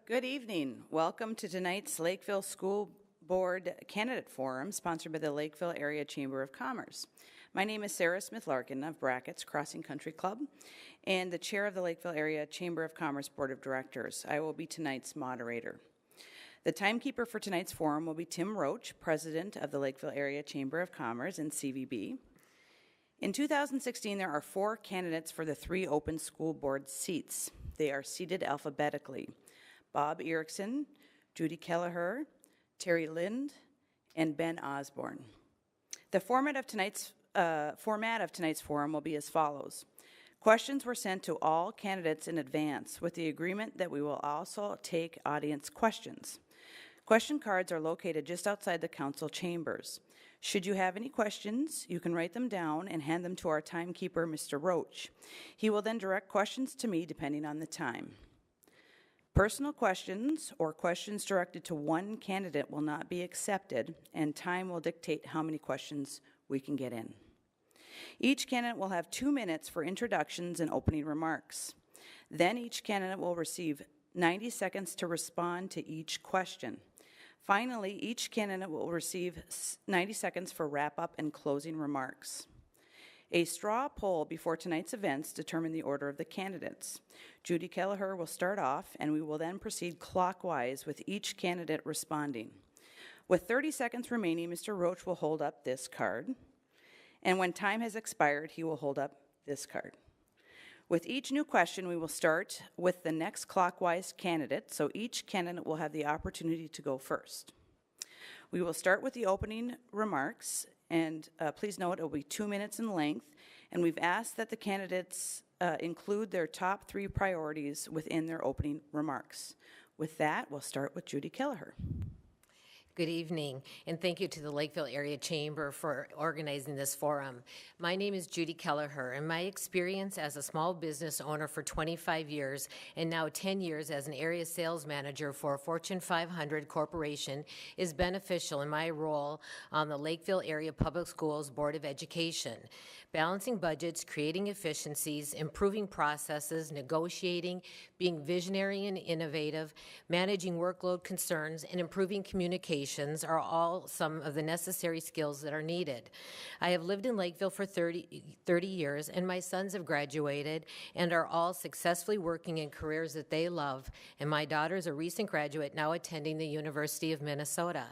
Good evening. Welcome to tonight's Lakeville School Board Candidate Forum, sponsored by the Lakeville Area Chamber of Commerce. My name is Sarah Smith Larkin of Brackett's Crossing Country Club and the chair of the Lakeville Area Chamber of Commerce Board of Directors. I will be tonight's moderator. The timekeeper for tonight's forum will be Tim Roach, president of the Lakeville Area Chamber of Commerce and CVB. In 2016, there are 4 candidates for the 3 open school board seats. They are seated alphabetically: Bob Erickson, Judy Keliher, Terry Lind, and Ben Osborn. The format of tonight's forum will be as follows. Questions were sent to all candidates in advance with the agreement that we will also take audience questions. Question cards are located just outside the council chambers. Should you have any questions, you can write them down and hand them to our timekeeper, Mr. Roach. He will then direct questions to me depending on the time. Personal questions or questions directed to one candidate will not be accepted, and time will dictate how many questions we can get in. Each candidate will have 2 minutes for introductions and opening remarks. Then each candidate will receive 90 seconds to respond to each question. Finally, each candidate will receive 90 seconds for wrap-up and closing remarks. A straw poll before tonight's events determine the order of the candidates. Judy Keliher will start off, and we will then proceed clockwise with each candidate responding. With 30 seconds remaining, Mr. Roach will hold up this card, and when time has expired, he will hold up this card. With each new question, we will start with the next clockwise candidate, so each candidate will have the opportunity to go first. We will start with the opening remarks, and please note it will be 2 minutes in length, and we've asked that the candidates include their top 3 priorities within their opening remarks. With that, we'll start with Judy Keliher. Good evening, and thank you to the Lakeville Area Chamber for organizing this forum. My name is Judy Keliher, and my experience as a small business owner for 25 years and now 10 years as an area sales manager for a Fortune 500 corporation is beneficial in my role on the Lakeville Area Public Schools Board of Education. Balancing budgets, creating efficiencies, improving processes, negotiating, being visionary and innovative, managing workload concerns, and improving communications are all some of the necessary skills that are needed. I have lived in Lakeville for 30 years, and my sons have graduated and are all successfully working in careers that they love, and my daughter is a recent graduate now attending the University of Minnesota.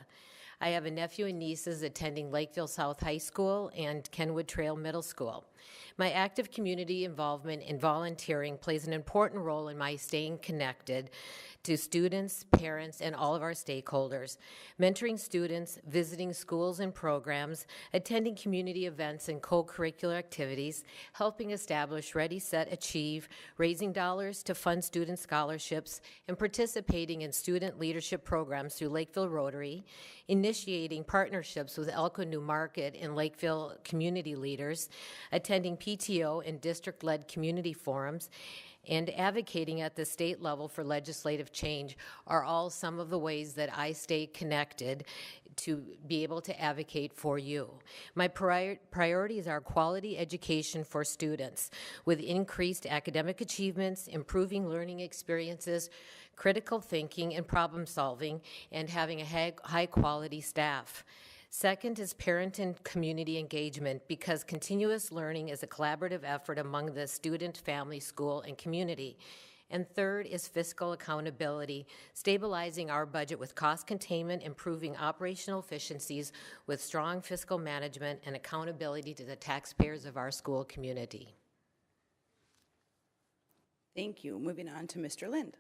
I have a nephew and nieces attending Lakeville South High School and Kenwood Trail Middle School. My active community involvement in volunteering plays an important role in my staying connected to students, parents, and all of our stakeholders. Mentoring students, visiting schools and programs, attending community events and co-curricular activities, helping establish Ready, Set, Achieve, raising dollars to fund student scholarships, and participating in student leadership programs through Lakeville Rotary, initiating partnerships with Elko New Market and Lakeville community leaders, attending PTO and district-led community forums, and advocating at the state level for legislative change are all some of the ways that I stay connected to be able to advocate for you. My priorities are quality education for students with increased academic achievements, improving learning experiences, critical thinking and problem solving, and having a high quality staff. Second is parent and community engagement, because continuous learning is a collaborative effort among the student, family, school, and community. And third is fiscal accountability, stabilizing our budget with cost containment, improving operational efficiencies with strong fiscal management and accountability to the taxpayers of our school community. Thank you. Moving on to Mr. Lind.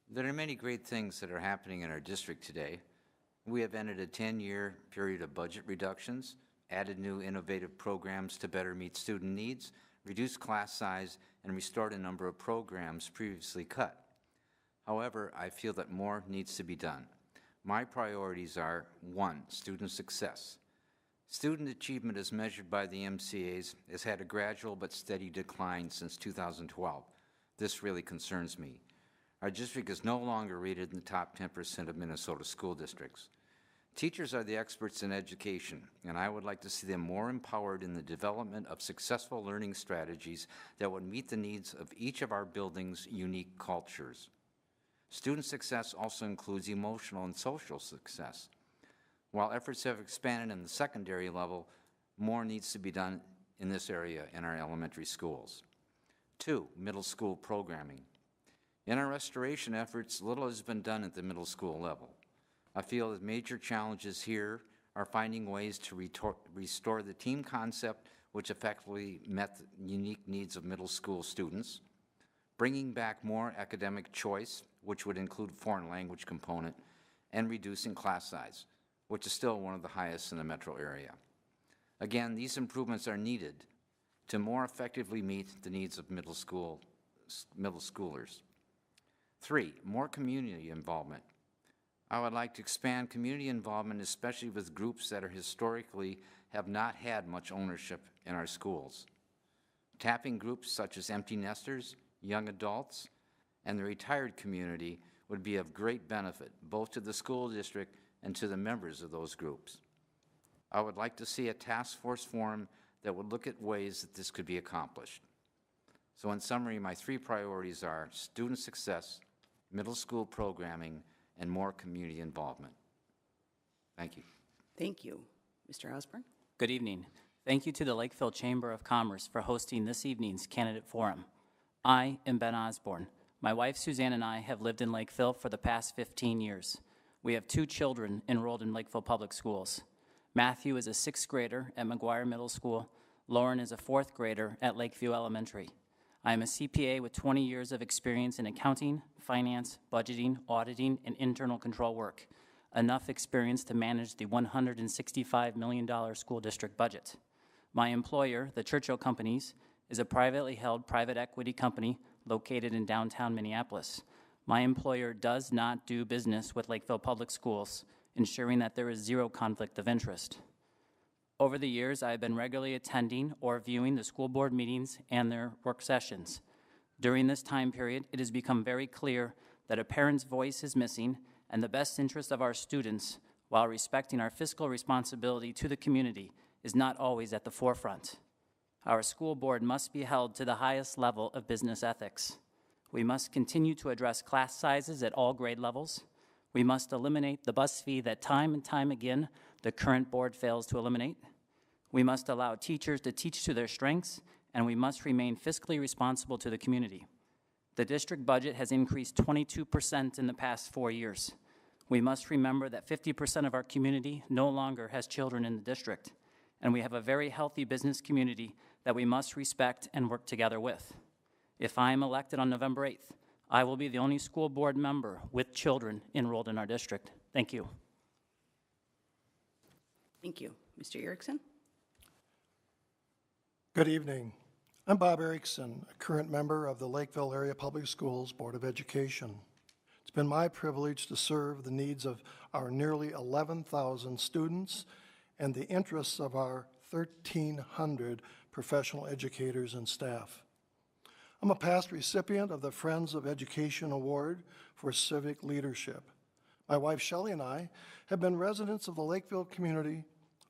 There are many great things that are happening in our district today. We have ended a 10-year period of budget reductions, added new innovative programs to better meet student needs, reduced class size, and restored a number of programs previously cut. However, I feel that more needs to be done. My priorities are: 1, student success. Student achievement as measured by the MCAs has had a gradual but steady decline since 2012. This really concerns me. Our district is no longer rated in the top 10% of Minnesota school districts. Teachers are the experts in education, and I would like to see them more empowered in the development of successful learning strategies that would meet the needs of each of our buildings' unique cultures. Student success also includes emotional and social success. While efforts have expanded in the secondary level, more needs to be done in this area in our elementary schools. 2, middle school programming. In our restoration efforts, little has been done at the middle school level. I feel that major challenges here are finding ways to restore the team concept which effectively met the unique needs of middle school students, bringing back more academic choice, which would include foreign language component, and reducing class size, which is still one of the highest in the metro area. Again, these improvements are needed to more effectively meet the needs of middle schoolers. 3, more community involvement. I would like to expand community involvement, especially with groups that are historically have not had much ownership in our schools. Tapping groups such as empty nesters, young adults, and the retired community would be of great benefit, both to the school district and to the members of those groups. I would like to see a task force formed that would look at ways that this could be accomplished. So in summary, my 3 priorities are student success, middle school programming, and more community involvement. Thank you. Thank you. Mr. Osborn? Good evening. Thank you to the Lakeville Chamber of Commerce for hosting this evening's candidate forum. I am Ben Osborn. My wife Suzanne and I have lived in Lakeville for the past 15 years. We have 2 children enrolled in Lakeville Public Schools. Matthew is a 6th grader at McGuire Middle School. Lauren is a 4th grader at Lakeview Elementary. I am a CPA with 20 years of experience in accounting, finance, budgeting, auditing, and internal control work, enough experience to manage the $165 million school district budget. My employer, the Churchill Companies, is a privately held private equity company located in downtown Minneapolis. My employer does not do business with Lakeville Public Schools, ensuring that there is 0 conflict of interest. Over the years, I have been regularly attending or viewing the school board meetings and their work sessions. During this time period, it has become very clear that a parent's voice is missing and the best interest of our students, while respecting our fiscal responsibility to the community, is not always at the forefront. Our school board must be held to the highest level of business ethics. We must continue to address class sizes at all grade levels. We must eliminate the bus fee that time and time again the current board fails to eliminate. We must allow teachers to teach to their strengths, and we must remain fiscally responsible to the community. The district budget has increased 22% in the past 4 years. We must remember that 50% of our community no longer has children in the district, and we have a very healthy business community that we must respect and work together with. If I am elected on November 8th, I will be the only school board member with children enrolled in our district. Thank you. Thank you. Mr. Erickson? Good evening. I'm Bob Erickson, a current member of the Lakeville Area Public Schools Board of Education. It's been my privilege to serve the needs of our nearly 11,000 students and the interests of our 1,300 professional educators and staff. I'm a past recipient of the Friends of Education Award for Civic Leadership. My wife Shelley and I have been residents of the Lakeville community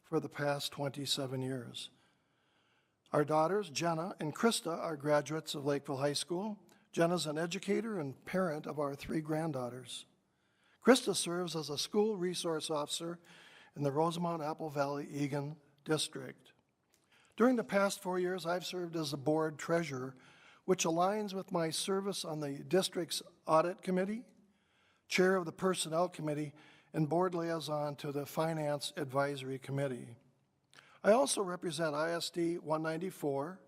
for the past 27 years. Our daughters, Jenna and Krista, are graduates of Lakeville High School. Jenna's an educator and parent of our 3 granddaughters. Krista serves as a school resource officer in the Rosamond Apple Valley Eagan District. During the past 4 years, I've served as the board treasurer, which aligns with my service on the district's audit committee, chair of the personnel committee, and board liaison to the finance advisory committee. I also represent ISD 194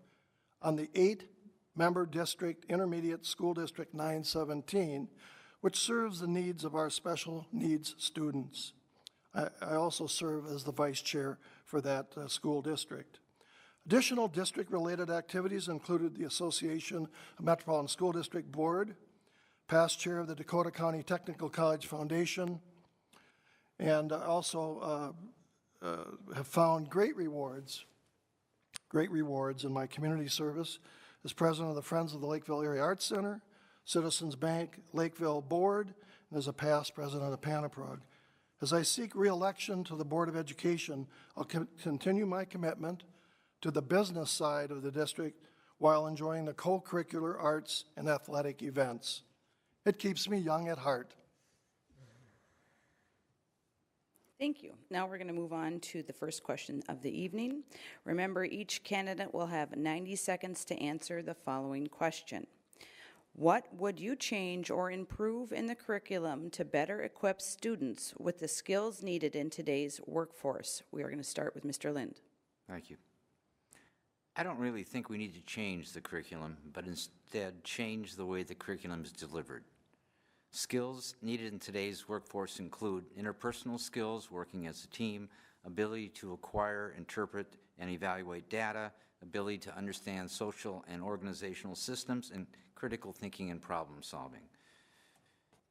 on the 8-member district intermediate school district 917, which serves the needs of our special needs students. I also serve as the vice chair for that school district. Additional district-related activities included the Association of Metropolitan School District Board, past chair of the Dakota County Technical College Foundation, and also have found great rewards in my community service as president of the Friends of the Lakeville Area Arts Center, Citizens Bank Lakeville Board, and as a past president of Panaprog. As I seek re-election to the Board of Education, I'll continue my commitment to the business side of the district while enjoying the co-curricular arts and athletic events. It keeps me young at heart. Thank you. Now we're going to move on to the first question of the evening. Remember, each candidate will have 90 seconds to answer the following question. What would you change or improve in the curriculum to better equip students with the skills needed in today's workforce? We are going to start with Mr. Lind. Thank you. I don't really think we need to change the curriculum, but instead change the way the curriculum is delivered. Skills needed in today's workforce include interpersonal skills, working as a team, ability to acquire, interpret, and evaluate data, ability to understand social and organizational systems, and critical thinking and problem solving.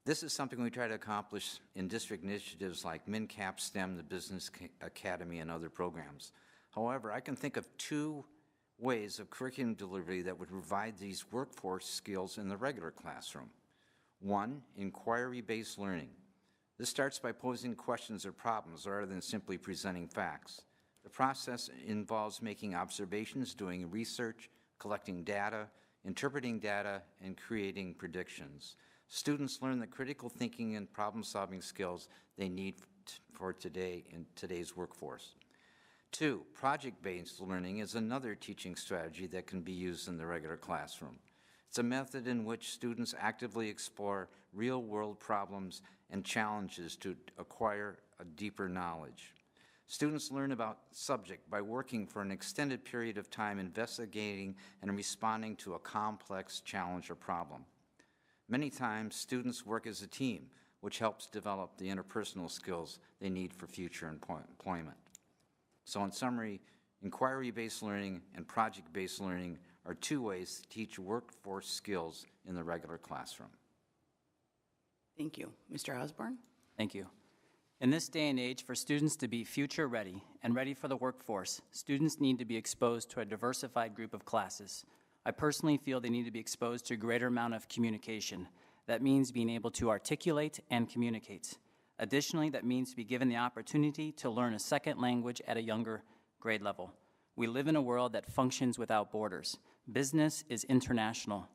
This is something we try to accomplish in district initiatives like MinCap, STEM, the Business Academy, and other programs. However, I can think of two ways of curriculum delivery that would provide these workforce skills in the regular classroom. One, inquiry-based learning. This starts by posing questions or problems rather than simply presenting facts. The process involves making observations, doing research, collecting data, interpreting data, and creating predictions. Students learn the critical thinking and problem-solving skills they need for today in today's workforce. Two, project-based learning is another teaching strategy that can be used in the regular classroom. It's a method in which students actively explore real-world problems and challenges to acquire a deeper knowledge. Students learn about subject by working for an extended period of time investigating and responding to a complex challenge or problem. Many times, students work as a team, which helps develop the interpersonal skills they need for future employment. So in summary, inquiry-based learning and project-based learning are two ways to teach workforce skills in the regular classroom. Thank you. Mr. Osborn? Thank you. In this day and age, for students to be future ready and ready for the workforce, students need to be exposed to a diversified group of classes. I personally feel they need to be exposed to a greater amount of communication. That means being able to articulate and communicate. Additionally, that means to be given the opportunity to learn a second language at a younger grade level. We live in a world that functions without borders. Business is international.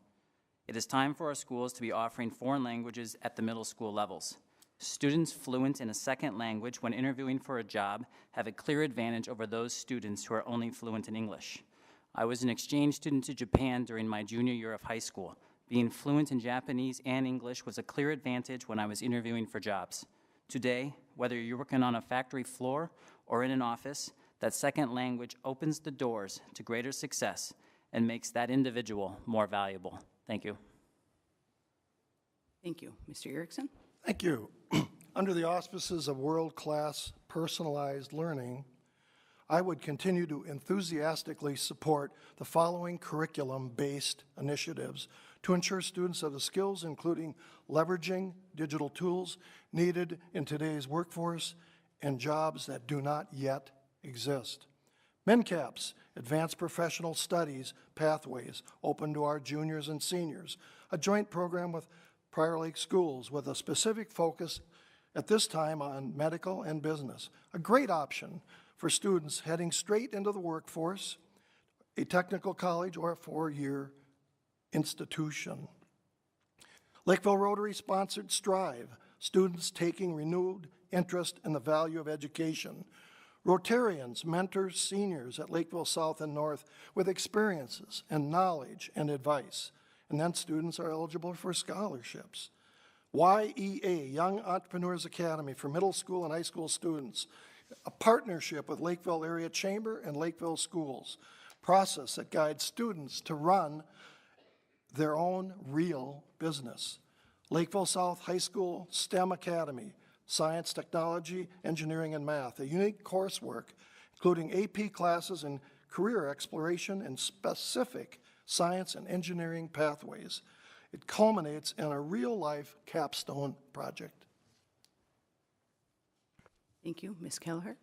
It is time for our schools to be offering foreign languages at the middle school levels. Students fluent in a second language when interviewing for a job have a clear advantage over those students who are only fluent in English. I was an exchange student to Japan during my junior year of high school. Being fluent in Japanese and English was a clear advantage when I was interviewing for jobs. Today, whether you're working on a factory floor or in an office, that second language opens the doors to greater success and makes that individual more valuable. Thank you. Thank you. Mr. Erickson? Thank you. Under the auspices of world-class personalized learning, I would continue to enthusiastically support the following curriculum-based initiatives to ensure students have the skills, including leveraging digital tools needed in today's workforce and jobs that do not yet exist. MinCaps, Advanced Professional Studies Pathways, open to our juniors and seniors, a joint program with Prior Lake Schools with a specific focus at this time on medical and business. A great option for students heading straight into the workforce, a technical college, or a four-year institution. Lakeville Rotary sponsored Strive, students taking renewed interest in the value of education. Rotarians mentor seniors at Lakeville South and North with experiences and knowledge and advice. And then students are eligible for scholarships. YEA, Young Entrepreneurs Academy for middle school and high school students, a partnership with Lakeville Area Chamber and Lakeville Schools, process that guides students to run their own real business. Lakeville South High School STEM Academy, Science, Technology, Engineering, and Math, a unique coursework including AP classes and career exploration and specific science and engineering pathways. It culminates in a real-life capstone project. Thank you. Ms. Keliher?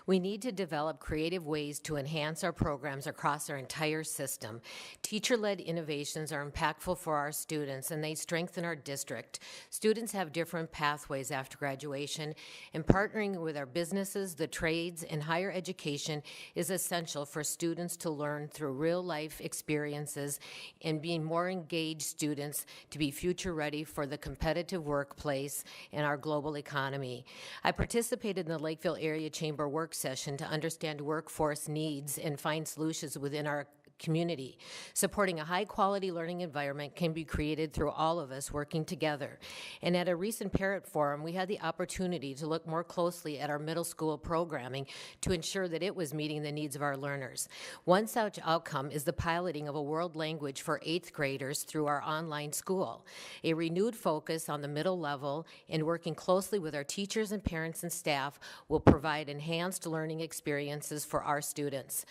We need to develop creative ways to enhance our programs across our entire system. Teacher-led innovations are impactful for our students, and they strengthen our district. Students have different pathways after graduation, and partnering with our businesses, the trades, and higher education is essential for students to learn through real-life experiences and being more engaged students to be future-ready for the competitive workplace and our global economy. I participated in the Lakeville Area Chamber work session to understand workforce needs and find solutions within our community. Supporting a high-quality learning environment can be created through all of us working together. And at a recent parent forum, we had the opportunity to look more closely at our middle school programming to ensure that it was meeting the needs of our learners. One such outcome is the piloting of a world language for 8th graders through our online school. A renewed focus on the middle level and working closely with our teachers and parents and staff will provide enhanced learning experiences for our students.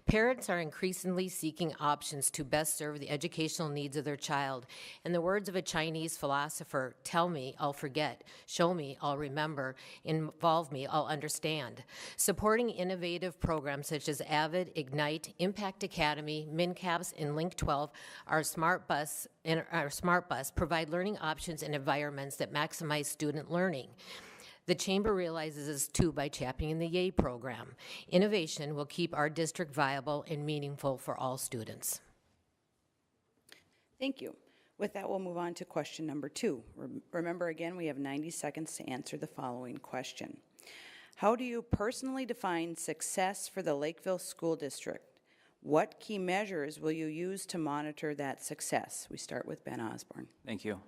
Parents are increasingly seeking options to best serve the educational needs of their child. In the words of a Chinese philosopher, tell me, I'll forget. Show me, I'll remember. Involve me, I'll understand. Supporting innovative programs such as AVID, Ignite, Impact Academy, MinCaps, and Link 12, our Smart Bus provide learning options and environments that maximize student learning. The Chamber realizes this too by championing the YAY program. Innovation will keep our district viable and meaningful for all students. Thank you. With that, we'll move on to question number 2. Remember again, we have 90 seconds to answer the following question. How do you personally define success for the Lakeville School District? What key measures will you use to monitor that success? We start with Ben Osborn. Thank you.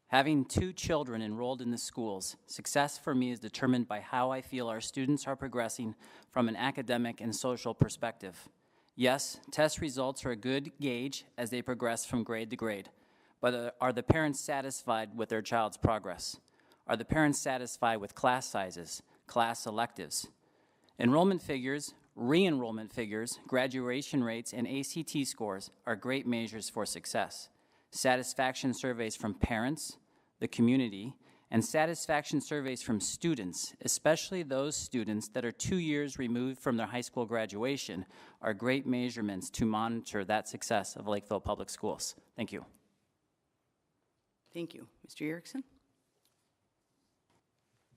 Having 2 children enrolled in the schools, success for me is determined by how I feel our students are progressing from an academic and social perspective. Yes, test results are a good gauge as they progress from grade to grade, but are the parents satisfied with their child's progress? Are the parents satisfied with class sizes, class electives? Enrollment figures, re-enrollment figures, graduation rates, and ACT scores are great measures for success. Satisfaction surveys from parents, the community, and satisfaction surveys from students, especially those students that are 2 years removed from their high school graduation, are great measurements to monitor that success of Lakeville Public Schools. Thank you. Thank you. Mr. Erickson?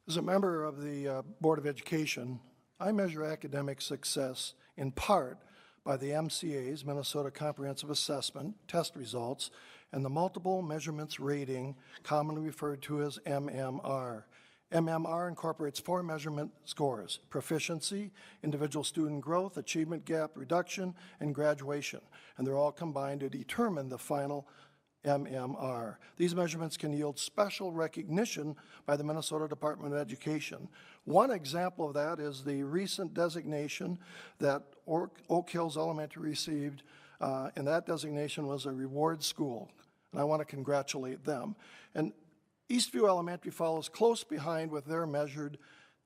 As a member of the Board of Education, I measure academic success in part by the MCA's, Minnesota Comprehensive Assessment, test results, and the Multiple Measurements Rating, commonly referred to as MMR. MMR incorporates 4 measurement scores: proficiency, individual student growth, achievement gap reduction, and graduation, and they're all combined to determine the final MMR. These measurements can yield special recognition by the Minnesota Department of Education. One example of that is the recent designation that Oak Hills Elementary received, and that designation was a reward school, and I want to congratulate them. And Eastview Elementary follows close behind with their measured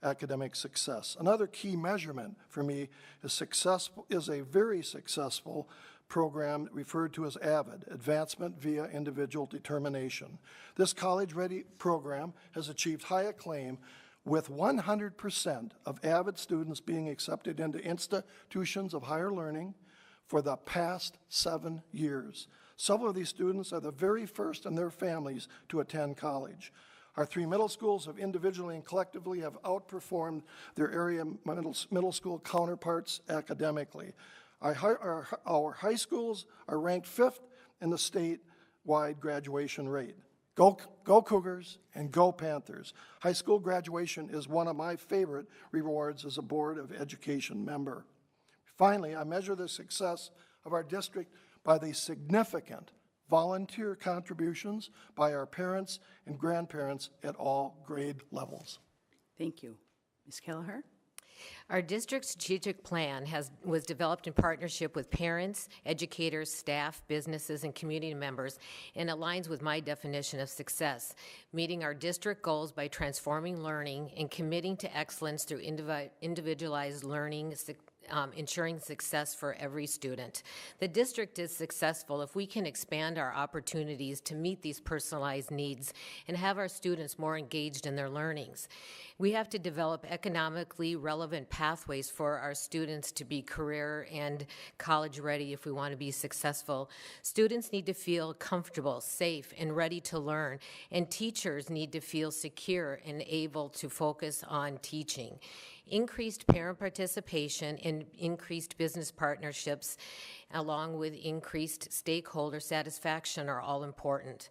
academic success. Another key measurement for me is a very successful program referred to as AVID, Advancement via Individual Determination. This college-ready program has achieved high acclaim, with 100% of AVID students being accepted into institutions of higher learning for the past 7 years. Several of these students are the very first in their families to attend college. Our 3 middle schools have individually and collectively have outperformed their area middle school counterparts academically. Our high schools are ranked 5th in the statewide graduation rate. Go Cougars and go Panthers. High school graduation is one of my favorite rewards as a Board of Education member. Finally, I measure the success of our district by the significant volunteer contributions by our parents and grandparents at all grade levels. Thank you. Ms. Keliher? Our district strategic plan was developed in partnership with parents, educators, staff, businesses, and community members, and aligns with my definition of success, meeting our district goals by transforming learning and committing to excellence through individualized learning ensuring success for every student. The district is successful if we can expand our opportunities to meet these personalized needs and have our students more engaged in their learnings. We have to develop economically relevant pathways for our students to be career and college ready if we want to be successful. Students need to feel comfortable, safe, and ready to learn, and teachers need to feel secure and able to focus on teaching. Increased parent participation and increased business partnerships, along with increased stakeholder satisfaction, are all important.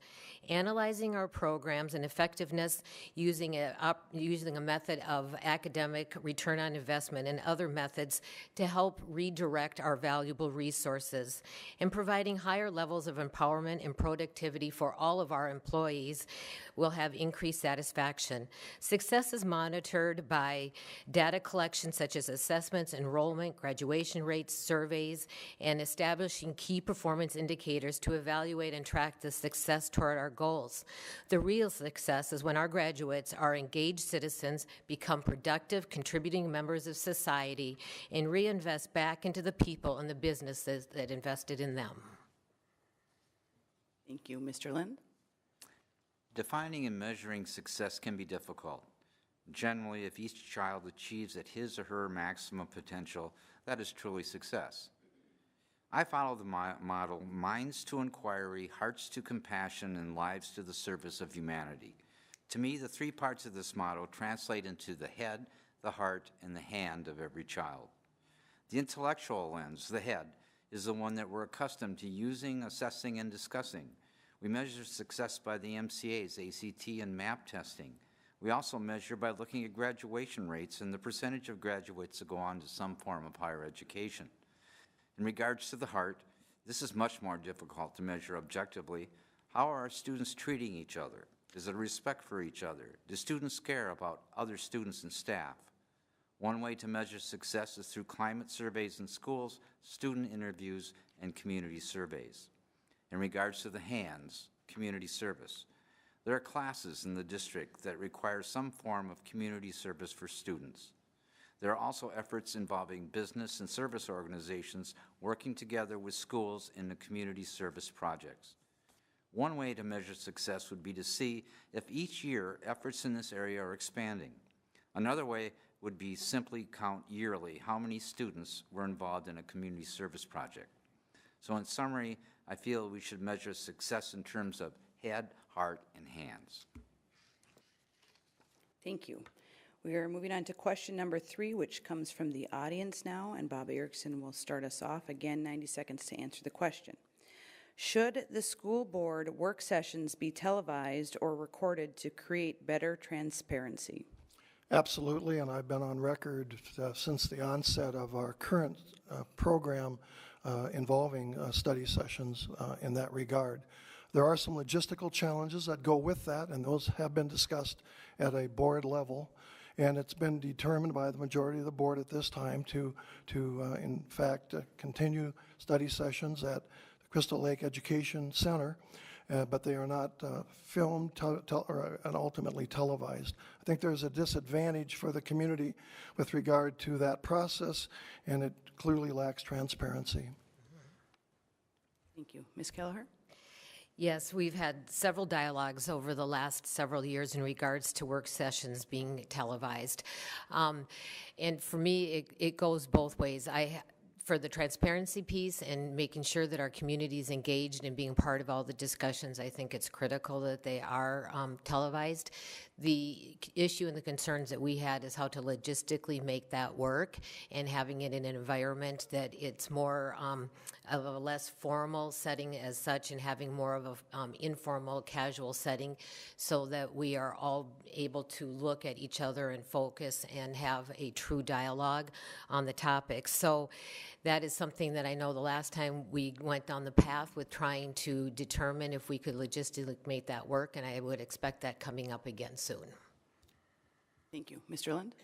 Analyzing our programs and effectiveness using a method of academic return on investment and other methods to help redirect our valuable resources, and providing higher levels of empowerment and productivity for all of our employees will have increased satisfaction. Success is monitored by data collection such as assessments, enrollment, graduation rates, surveys, and establishing key performance indicators to evaluate and track the success toward our goals. The real success is when our graduates are engaged citizens, become productive, contributing members of society, and reinvest back into the people and the businesses that invested in them. Thank you. Mr. Lind? Defining and measuring success can be difficult. Generally, if each child achieves at his or her maximum potential, that is truly success. I follow the model, minds to inquiry, hearts to compassion, and lives to the service of humanity. To me, the three parts of this model translate into the head, the heart, and the hand of every child. The intellectual lens, the head, is the one that we're accustomed to using, assessing, and discussing. We measure success by the MCAs, ACT, and MAP testing. We also measure by looking at graduation rates and the percentage of graduates that go on to some form of higher education. In regards to the heart, this is much more difficult to measure objectively. How are our students treating each other? Is there respect for each other? Do students care about other students and staff? One way to measure success is through climate surveys in schools, student interviews, and community surveys. In regards to the hands, community service, there are classes in the district that require some form of community service for students. There are also efforts involving business and service organizations working together with schools in the community service projects. One way to measure success would be to see if each year efforts in this area are expanding. Another way would be simply count yearly how many students were involved in a community service project. So in summary, I feel we should measure success in terms of head, heart, and hands. Thank you. We are moving on to question number 3, which comes from the audience now, and Bob Erickson will start us off. Again, 90 seconds to answer the question. Should the school board work sessions be televised or recorded to create better transparency? Absolutely, and I've been on record since the onset of our current program involving study sessions in that regard. There are some logistical challenges that go with that, and those have been discussed at a board level. And it's been determined by the majority of the board at this time to in fact, continue study sessions at the Crystal Lake Education Center, but they are not filmed and ultimately televised. I think there's a disadvantage for the community with regard to that process, and it clearly lacks transparency. Thank you. Ms. Keliher? Yes, we've had several dialogues over the last several years in regards to work sessions being televised. And for me, it goes both ways. For the transparency piece and making sure that our community is engaged and being part of all the discussions, I think it's critical that they are televised. The issue and the concerns that we had is how to logistically make that work, and having it in an environment that it's more of a less formal setting as such, and having more of a informal, casual setting, so that we are all able to look at each other and focus and have a true dialogue on the topics. So that is something that I know the last time we went down the path with trying to determine if we could logistically make that work, and I would expect that coming up again soon. Thank you. Mr. Lind?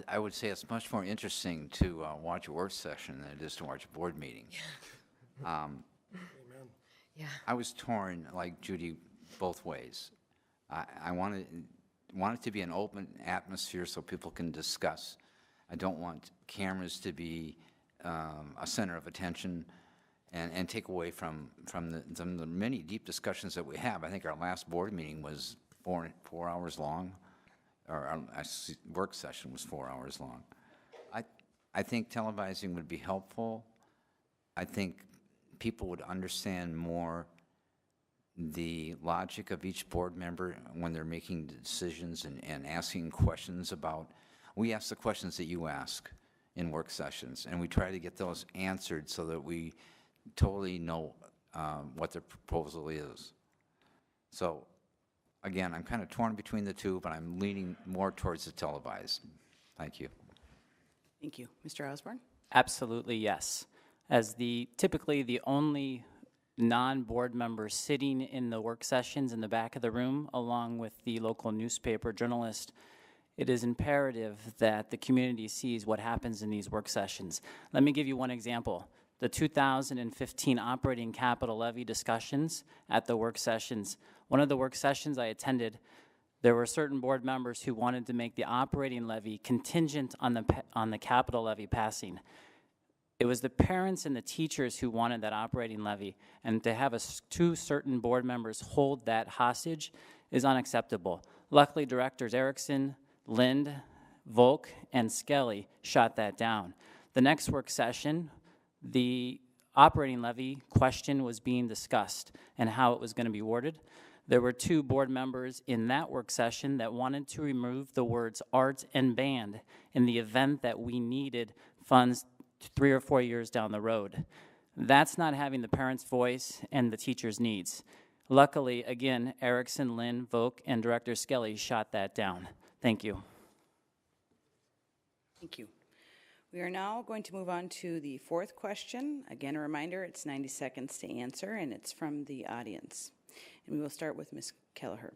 I would say it's much more interesting to watch a work session than it is to watch a board meeting. Amen. Yeah. I was torn, like Judy, both ways. I want it to be an open atmosphere so people can discuss. I don't want cameras to be a center of attention and take away from the many deep discussions that we have. I think our last board meeting was 4 hours long, or our work session was 4 hours long. I think televising would be helpful. I think people would understand more the logic of each board member when they're making decisions and asking questions about. We ask the questions that you ask in work sessions, and we try to get those answered so that we totally know what the proposal is. So, again, I'm kind of torn between the two, but I'm leaning more towards the televised. Thank you. Thank you. Mr. Osborn? Absolutely, yes. As typically the only non-board member sitting in the work sessions in the back of the room, along with the local newspaper journalist, it is imperative that the community sees what happens in these work sessions. Let me give you one example. The 2015 operating capital levy discussions at the work sessions. One of the work sessions I attended, there were certain board members who wanted to make the operating levy contingent on the capital levy passing. It was the parents and the teachers who wanted that operating levy, and to have two certain board members hold that hostage is unacceptable. Luckily, directors Erickson, Lind, Volk, and Skelly shot that down. The next work session, the operating levy question was being discussed and how it was going to be worded. There were two board members in that work session that wanted to remove the words art and band in the event that we needed funds 3 or 4 years down the road. That's not having the parents' voice and the teachers' needs. Luckily, again, Erickson, Lynn, Volk, and Director Skelly shot that down. Thank you. Thank you. We are now going to move on to the fourth question. Again, a reminder, it's 90 seconds to answer, and it's from the audience. And we will start with Ms. Keliher.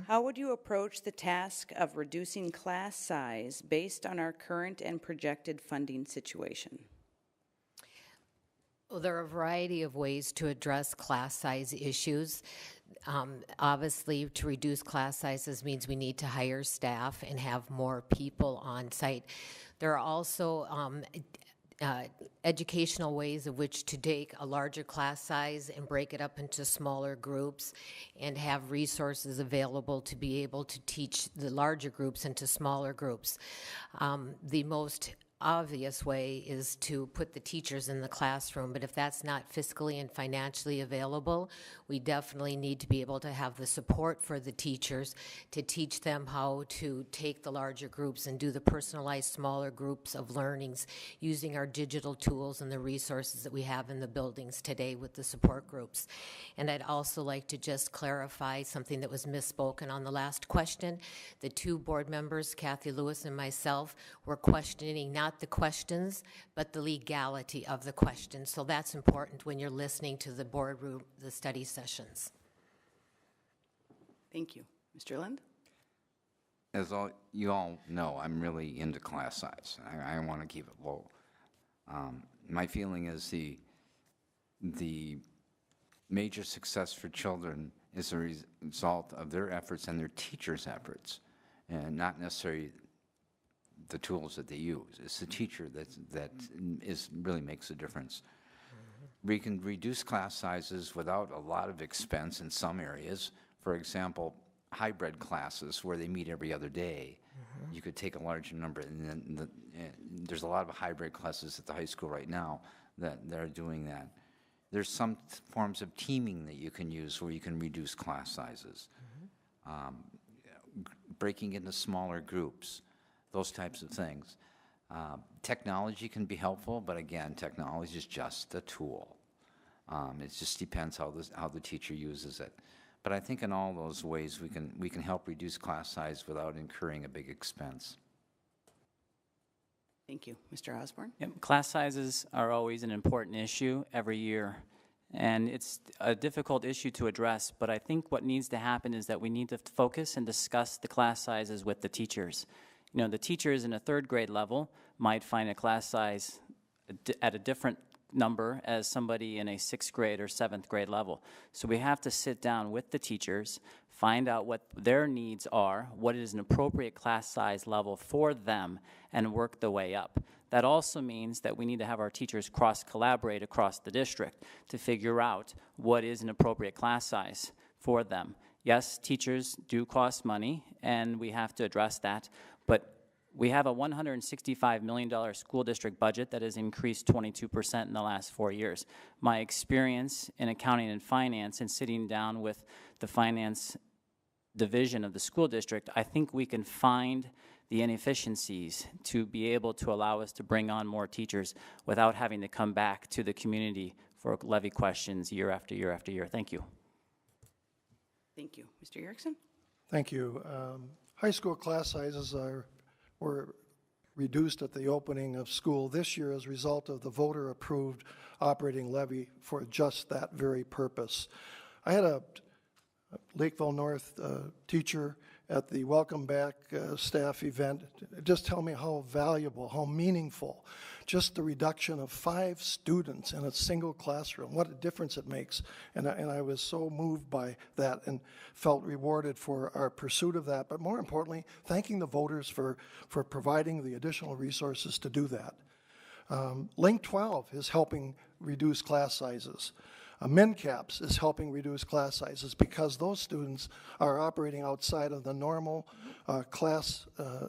How would you approach the task of reducing class size based on our current and projected funding situation? Well, there are a variety of ways to address class size issues. Obviously, to reduce class sizes means we need to hire staff and have more people on site. There are also educational ways of which to take a larger class size and break it up into smaller groups and have resources available to be able to teach the larger groups into smaller groups. The most obvious way is to put the teachers in the classroom, but if that's not fiscally and financially available, we definitely need to be able to have the support for the teachers to teach them how to take the larger groups and do the personalized smaller groups of learnings using our digital tools and the resources that we have in the buildings today with the support groups. And I'd also like to just clarify something that was misspoken on the last question. The two board members, Kathy Lewis and myself, were questioning not the questions, but the legality of the questions. So that's important when you're listening to the boardroom, the study sessions. Thank you. Mr. Lind? As you all know, I'm really into class size. I want to keep it low. My feeling is the major success for children is a result of their efforts and their teachers' efforts, and not necessarily the tools that they use. It's the teacher that really makes a difference. We can reduce class sizes without a lot of expense in some areas. For example, hybrid classes where they meet every other day. You could take a larger number, and then there's a lot of hybrid classes at the high school right now that are doing that. There's some forms of teaming that you can use where you can reduce class sizes. Breaking into smaller groups, those types of things. Technology can be helpful, but again, technology is just a tool. It just depends how the teacher uses it. But I think in all those ways we can help reduce class size without incurring a big expense. Thank you. Mr. Osborn? Yep. Class sizes are always an important issue every year, and it's a difficult issue to address, but I think what needs to happen is that we need to focus and discuss the class sizes with the teachers. You know, the teachers in a third grade level might find a class size at a different number as somebody in a 6th grade or 7th grade level. So we have to sit down with the teachers, find out what their needs are, what is an appropriate class size level for them, and work the way up. That also means that we need to have our teachers cross-collaborate across the district to figure out what is an appropriate class size for them. Yes, teachers do cost money, and we have to address that, but we have a $165 million school district budget that has increased 22% in the last 4 years. My experience in accounting and finance and sitting down with the finance division of the school district, I think we can find the inefficiencies to be able to allow us to bring on more teachers without having to come back to the community for levy questions year after year after year. Thank you. Thank you. Mr. Erickson? Thank you. High school class sizes were reduced at the opening of school this year as a result of the voter-approved operating levy for just that very purpose. I had a Lakeville North teacher at the Welcome Back staff event just tell me how valuable, how meaningful, just the reduction of 5 students in a single classroom, what a difference it makes. And I was so moved by that and felt rewarded for our pursuit of that, but more importantly, thanking the voters for providing the additional resources to do that. Link 12 is helping reduce class sizes. MinCaps is helping reduce class sizes because those students are operating outside of the normal class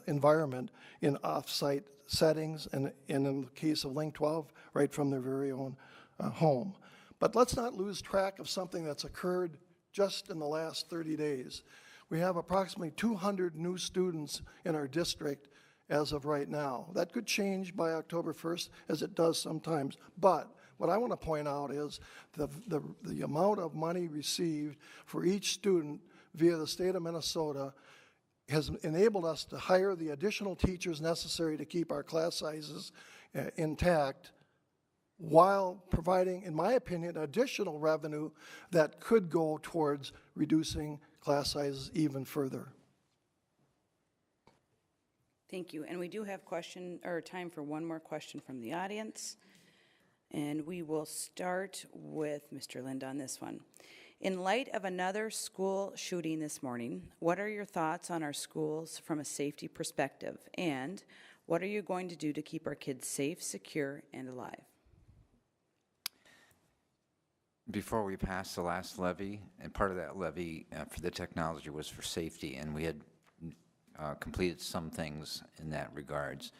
environment in off-site settings, and in the case of Link 12, right from their very own home. But let's not lose track of something that's occurred just in the last 30 days. We have approximately 200 new students in our district as of right now. That could change by October 1st, as it does sometimes, but what I want to point out is the amount of money received for each student via the state of Minnesota has enabled us to hire the additional teachers necessary to keep our class sizes intact while providing, in my opinion, additional revenue that could go towards reducing class sizes even further. Thank you. And we do have time for one more question from the audience. And we will start with Mr. Lind on this one. In light of another school shooting this morning, what are your thoughts on our schools from a safety perspective? And what are you going to do to keep our kids safe, secure, and alive? Before we passed the last levy, and part of that levy for the technology was for safety, and we had completed some things in that regards.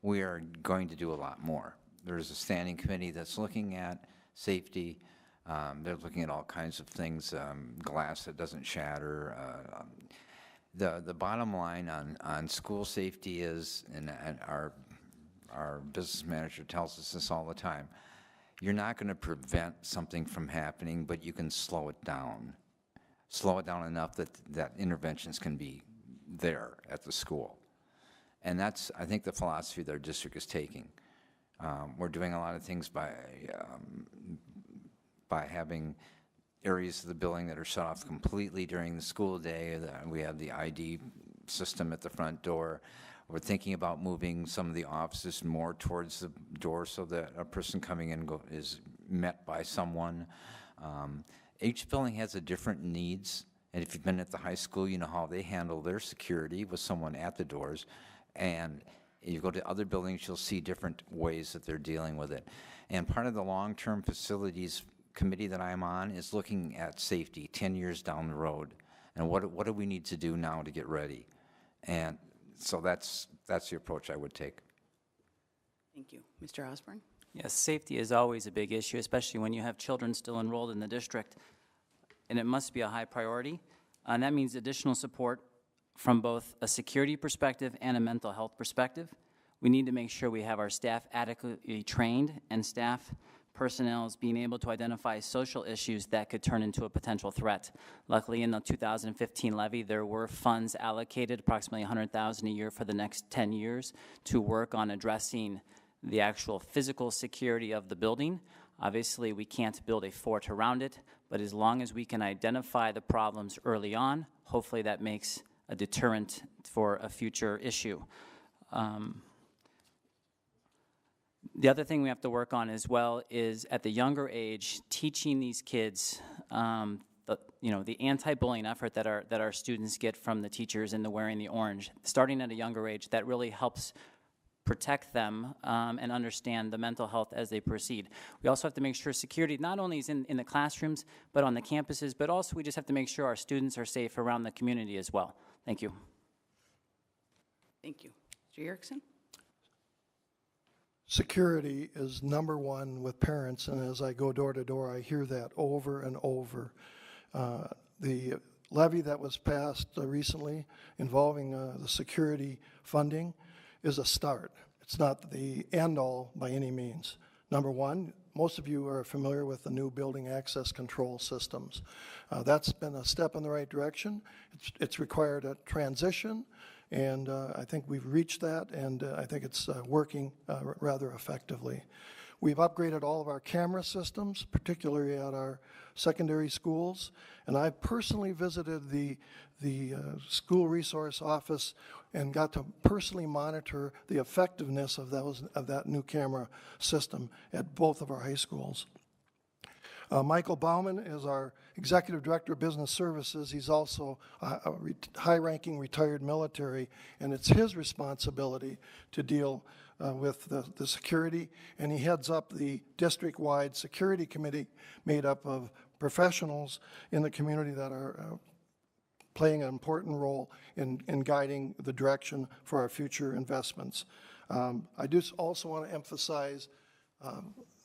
We are going to do a lot more. There's a standing committee that's looking at safety. They're looking at all kinds of things, glass that doesn't shatter. The bottom line on school safety is, and our business manager tells us this all the time, you're not going to prevent something from happening, but you can slow it down. Slow it down enough that interventions can be there at the school. And that's, I think, the philosophy that our district is taking. We're doing a lot of things by having areas of the building that are shut off completely during the school day. We have the ID system at the front door. We're thinking about moving some of the offices more towards the door so that a person coming in is met by someone. Each building has a different needs, and if you've been at the high school, you know how they handle their security with someone at the doors. And you go to other buildings, you'll see different ways that they're dealing with it. And part of the long-term facilities committee that I'm on is looking at safety 10 years down the road. And what do we need to do now to get ready? And so that's the approach I would take. Thank you. Mr. Osborn? Yes, safety is always a big issue, especially when you have children still enrolled in the district. And it must be a high priority. And that means additional support from both a security perspective and a mental health perspective. We need to make sure we have our staff adequately trained and staff personnel is being able to identify social issues that could turn into a potential threat. Luckily, in the 2015 levy, there were funds allocated, approximately $100,000 a year for the next 10 years, to work on addressing the actual physical security of the building. Obviously, we can't build a fort around it, but as long as we can identify the problems early on, hopefully that makes a deterrent for a future issue. The other thing we have to work on as well is at the younger age, teaching these kids the anti-bullying effort that our students get from the teachers in the wearing the orange. Starting at a younger age, that really helps protect them and understand the mental health as they proceed. We also have to make sure security not only is in the classrooms, but on the campuses, but also we just have to make sure our students are safe around the community as well. Thank you. Thank you. Mr. Erickson? Security is number one with parents, and as I go door to door, I hear that over and over. The levy that was passed recently involving the security funding is a start. It's not the end-all by any means. Number one, most of you are familiar with the new building access control systems. That's been a step in the right direction. It's required a transition, and I think we've reached that, and I think it's working rather effectively. We've upgraded all of our camera systems, particularly at our secondary schools, and I've personally visited the school resource office and got to personally monitor the effectiveness of that new camera system at both of our high schools. Michael Bauman is our Executive Director of Business Services. He's also a high-ranking retired military, and it's his responsibility to deal with the security, and he heads up the district-wide security committee made up of professionals in the community that are playing an important role in guiding the direction for our future investments. I do also want to emphasize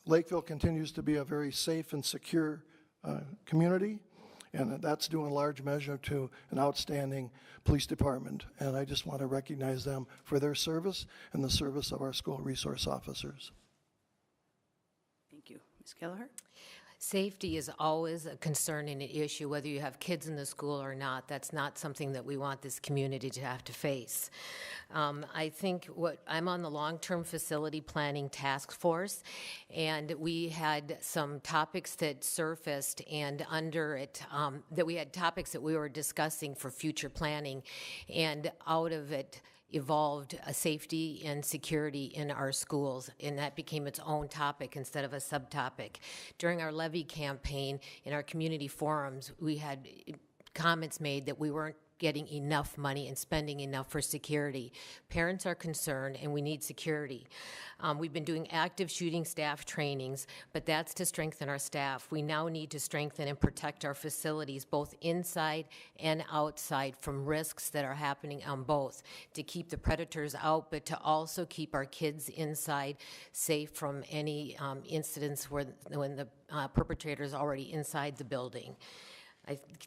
Lakeville continues to be a very safe and secure community, and that's due in large measure to an outstanding police department. And I just want to recognize them for their service and the service of our school resource officers. Thank you. Ms. Keliher? Safety is always a concern and an issue, whether you have kids in the school or not. That's not something that we want this community to have to face. I think I'm on the long-term facility planning task force, and we had some topics that surfaced, and under it, that we had topics that we were discussing for future planning, and out of it evolved a safety and security in our schools, and that became its own topic instead of a subtopic. During our levy campaign in our community forums, we had comments made that we weren't getting enough money and spending enough for security. Parents are concerned, and we need security. We've been doing active shooting staff trainings, but that's to strengthen our staff. We now need to strengthen and protect our facilities, both inside and outside, from risks that are happening on both, to keep the predators out, but to also keep our kids inside safe from any incidents when the perpetrator is already inside the building.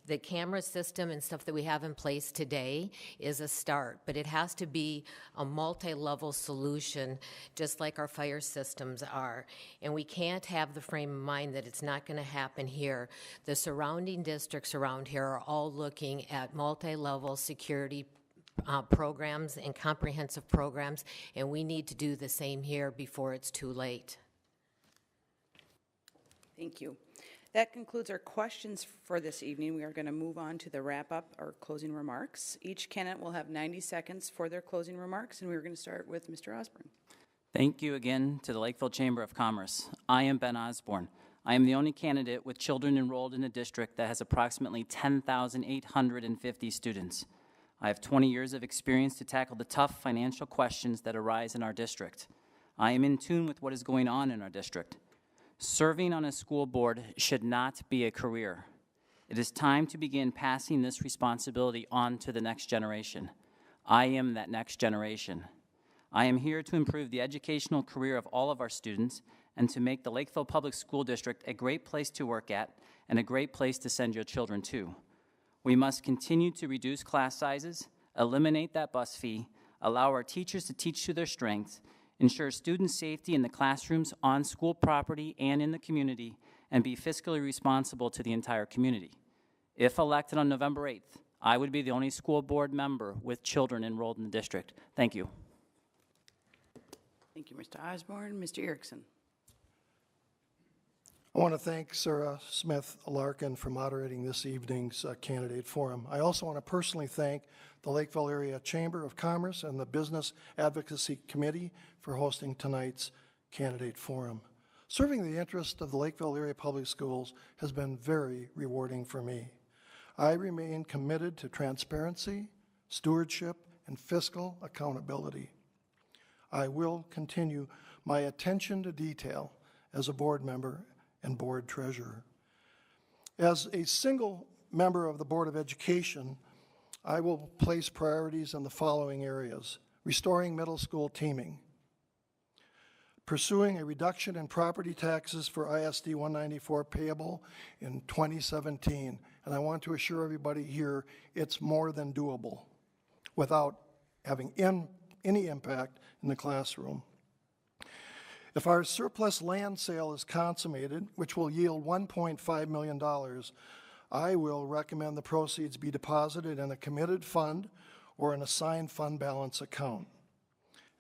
The camera system and stuff that we have in place today is a start, but it has to be a multi-level solution, just like our fire systems are. And we can't have the frame of mind that it's not going to happen here. The surrounding districts around here are all looking at multi-level security programs and comprehensive programs, and we need to do the same here before it's too late. Thank you. That concludes our questions for this evening. We are going to move on to the wrap-up or closing remarks. Each candidate will have 90 seconds for their closing remarks, and we're going to start with Mr. Osborn. Thank you again to the Lakeville Chamber of Commerce. I am Ben Osborn. I am the only candidate with children enrolled in a district that has approximately 10,850 students. I have 20 years of experience to tackle the tough financial questions that arise in our district. I am in tune with what is going on in our district. Serving on a school board should not be a career. It is time to begin passing this responsibility on to the next generation. I am that next generation. I am here to improve the educational career of all of our students and to make the Lakeville Public School District a great place to work at and a great place to send your children to. We must continue to reduce class sizes, eliminate that bus fee, allow our teachers to teach to their strengths, ensure student safety in the classrooms, on school property, and in the community, and be fiscally responsible to the entire community. If elected on November 8th, I would be the only school board member with children enrolled in the district. Thank you. Thank you, Mr. Osborn. Mr. Erickson. I want to thank Sarah Smith Larkin for moderating this evening's candidate forum. I also want to personally thank the Lakeville Area Chamber of Commerce and the Business Advocacy Committee for hosting tonight's Candidate Forum. Serving the interest of the Lakeville Area Public Schools has been very rewarding for me. I remain committed to transparency, stewardship, and fiscal accountability. I will continue my attention to detail as a board member and board treasurer. As a single member of the Board of Education, I will place priorities in the following areas: restoring middle school teaming, pursuing a reduction in property taxes for ISD 194 payable in 2017. And I want to assure everybody here it's more than doable without having any impact in the classroom. If our surplus land sale is consummated, which will yield $1.5 million, I will recommend the proceeds be deposited in a committed fund or an assigned fund balance account.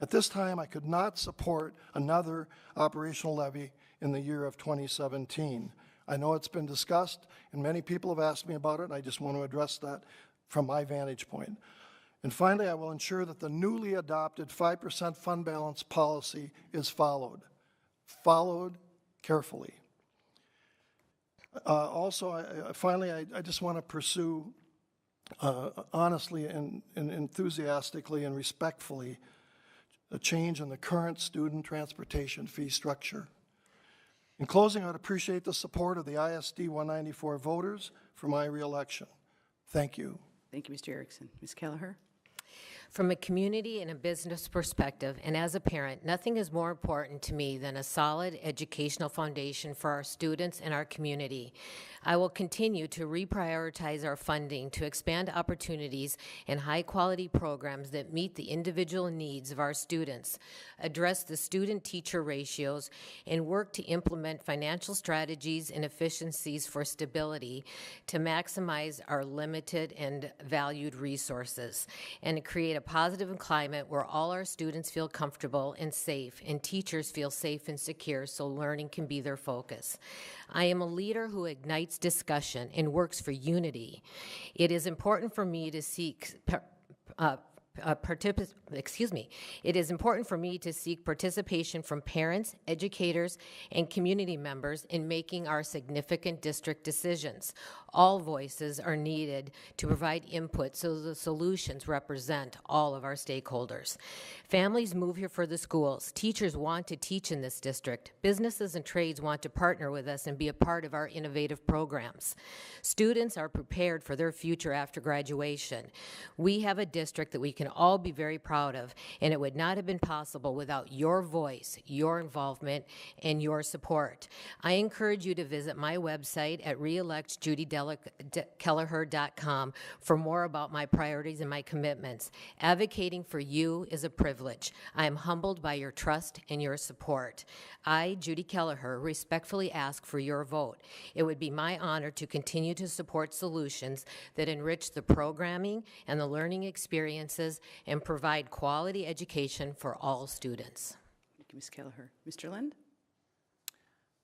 At this time, I could not support another operational levy in the year of 2017. I know it's been discussed, and many people have asked me about it, and I just want to address that from my vantage point. And finally, I will ensure that the newly adopted 5% fund balance policy is followed carefully. Finally, I just want to pursue honestly and enthusiastically and respectfully a change in the current student transportation fee structure. In closing, I would appreciate the support of the ISD 194 voters for my reelection. Thank you. Thank you, Mr. Erickson. Ms. Keliher? From a community and a business perspective, and as a parent, nothing is more important to me than a solid educational foundation for our students and our community. I will continue to reprioritize our funding to expand opportunities and high-quality programs that meet the individual needs of our students, address the student-teacher ratios, and work to implement financial strategies and efficiencies for stability to maximize our limited and valued resources, and create a positive climate where all our students feel comfortable and safe, and teachers feel safe and secure so learning can be their focus. I am a leader who ignites discussion and works for unity. It is important for me to seek It is important for me to seek participation from parents, educators, and community members in making our significant district decisions. All voices are needed to provide input so the solutions represent all of our stakeholders. Families move here for the schools. Teachers want to teach in this district. Businesses and trades want to partner with us and be a part of our innovative programs. Students are prepared for their future after graduation. We have a district that we can all be very proud of, and it would not have been possible without your voice, your involvement, and your support. I encourage you to visit my website at reelectjudykeliher.com for more about my priorities and my commitments. Advocating for you is a privilege. I am humbled by your trust and your support. I, Judy Keliher, respectfully ask for your vote. It would be my honor to continue to support solutions that enrich the programming and the learning experiences and provide quality education for all students. Thank you, Ms. Keliher. Mr. Lind?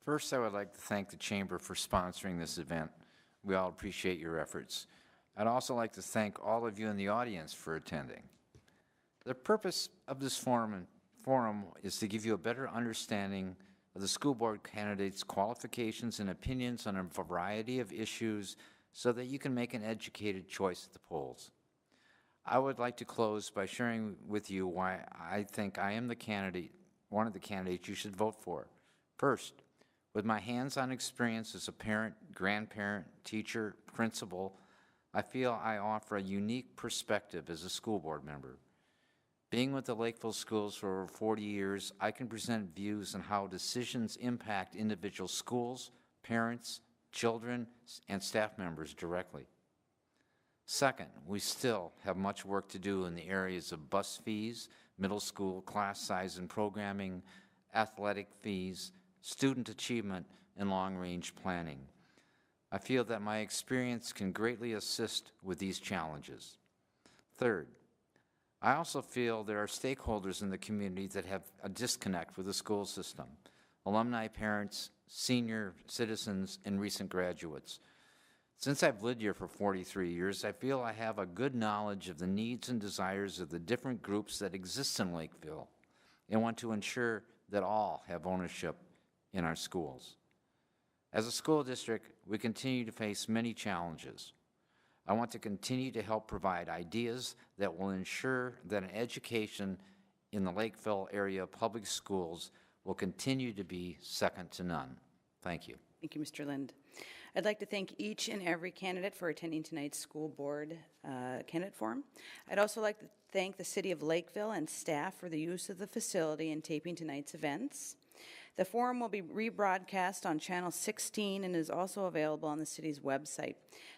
First, I would like to thank the Chamber for sponsoring this event. We all appreciate your efforts. I'd also like to thank all of you in the audience for attending. The purpose of this forum is to give you a better understanding of the school board candidates' qualifications and opinions on a variety of issues so that you can make an educated choice at the polls. I would like to close by sharing with you why I think I am the candidate, one of the candidates you should vote for. First, with my hands-on experience as a parent, grandparent, teacher, principal, I feel I offer a unique perspective as a school board member. Being with the Lakeville schools for over 40 years, I can present views on how decisions impact individual schools, parents, children, and staff members directly. Second, we still have much work to do in the areas of bus fees, middle school class size and programming, athletic fees, student achievement, and long-range planning. I feel that my experience can greatly assist with these challenges. Third, I also feel there are stakeholders in the community that have a disconnect with the school system: alumni, parents, senior citizens, and recent graduates. Since I've lived here for 43 years, I feel I have a good knowledge of the needs and desires of the different groups that exist in Lakeville and want to ensure that all have ownership in our schools. As a school district, we continue to face many challenges. I want to continue to help provide ideas that will ensure that an education in the Lakeville area public schools will continue to be second to none. Thank you. Thank you, Mr. Lind. I'd like to thank each and every candidate for attending tonight's school board candidate forum. I'd also like to thank the City of Lakeville and staff for the use of the facility and taping tonight's events. The forum will be rebroadcast on Channel 16 and is also available on the city's website.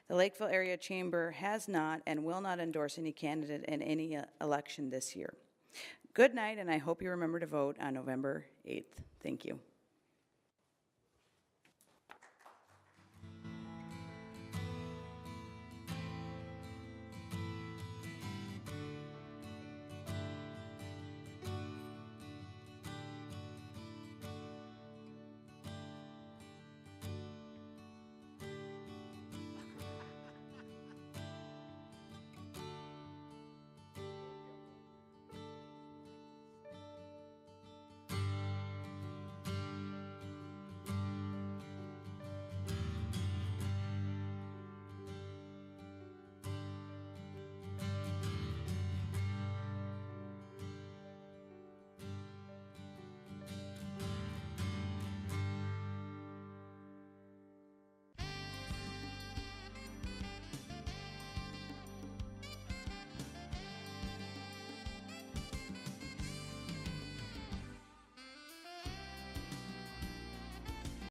The Lakeville Area Chamber has not and will not endorse any candidate in any election this year. Good night, and I hope you remember to vote on November 8th. Thank you.